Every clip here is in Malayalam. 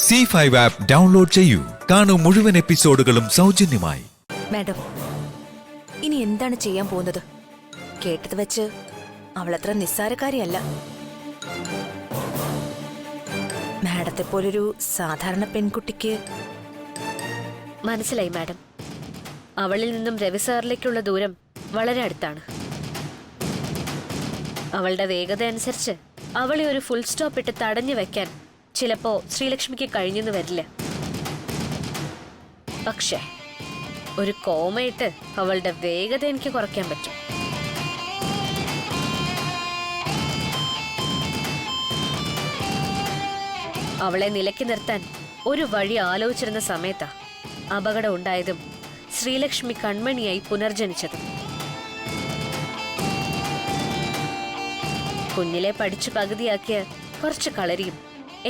C5 ആപ്പ് ഡൗൺലോഡ് ചെയ്യൂ. കാണൂ മുഴുവൻ എപ്പിസോഡുകളും സൗജന്യമായി. മാഡം, ഇനി എന്താണ് ചെയ്യാൻ പോകുന്നത്? കേട്ടത് വെച്ച് അവളത്ര നിസ്സാരക്കാരിയല്ല. മാഡത്തെ പോലൊരു സാധാരണ പെൺകുട്ടിക്ക് മനസ്സിലായി മാഡം. അവളിൽ നിന്നും രവി സാറിലേക്കുള്ള ദൂരം വളരെ അടുത്താണ്. അവളുടെ വേഗത അനുസരിച്ച് അവളെ ഒരു ഫുൾ സ്റ്റോപ്പ് ഇട്ട് തടഞ്ഞു വെക്കാൻ ചിലപ്പോ ശ്രീലക്ഷ്മിക്ക് കഴിഞ്ഞെന്ന് വരില്ല. പക്ഷേ ഒരു കോമയിട്ട് അവളുടെ വേഗത എനിക്ക് കുറയ്ക്കാൻ പറ്റും. അവളെ നിലയ്ക്ക് നിർത്താൻ ഒരു വഴി ആലോചിച്ചിരുന്ന സമയത്താ അപകടം ഉണ്ടായതും ശ്രീലക്ഷ്മി കൺമണിയായി പുനർജനിച്ചതും. കുഞ്ഞിലെ പഠിച്ചു പകുതിയാക്കിയ കുറച്ച് കളരിയും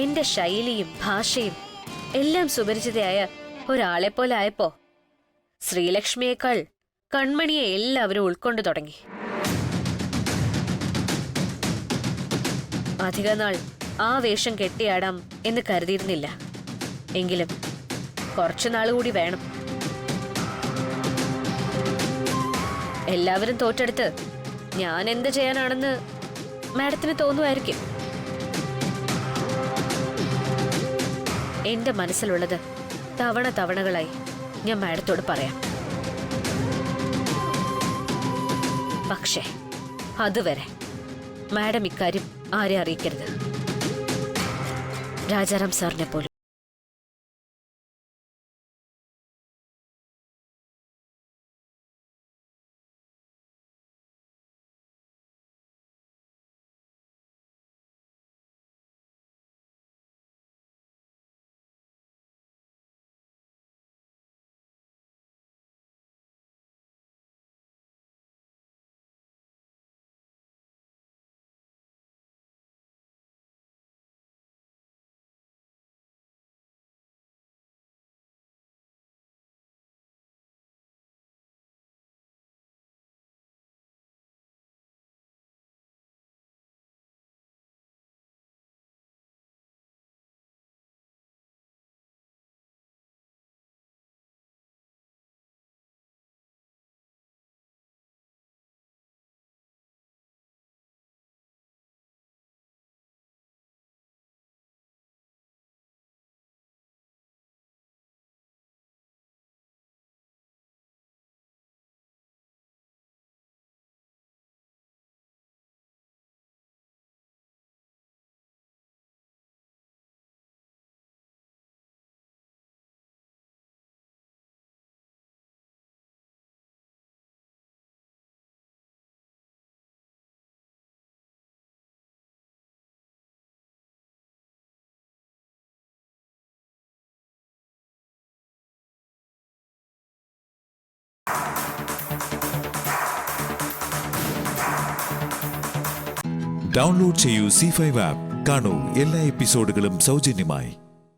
എന്റെ ശൈലിയും ഭാഷയും എല്ലാം സുപരിചിതയായ ഒരാളെ പോലെ ആയപ്പോ ശ്രീലക്ഷ്മിയേക്കാൾ കൺമണിയെ എല്ലാവരും ഉൾക്കൊണ്ടു തുടങ്ങി. അധികനാൾ ആ വേഷം കെട്ടിയാടാം എന്ന് കരുതിയിരുന്നില്ല. എങ്കിലും കുറച്ചുനാൾ കൂടി വേണം. എല്ലാവരും തോറ്റെടുത്ത് ഞാൻ എന്ത് ചെയ്യാനാണെന്ന് മാഡത്തിന് തോന്നുമായിരിക്കും. എന്റെ മനസ്സിലുള്ളത് തവണ തവണകളായി ഞാൻ മാഡത്തോട് പറയാം. പക്ഷേ അതുവരെ മാഡം ഇക്കാര്യം ആരെ അറിയിക്കരുത്. രാജാറാം സാറിനെ പോലും. ഡൗൺലോഡ് ചെയ്യൂ C5 ആപ്പ്. കാണൂ എല്ലാ എപ്പിസോഡുകളും സൗജന്യമായി.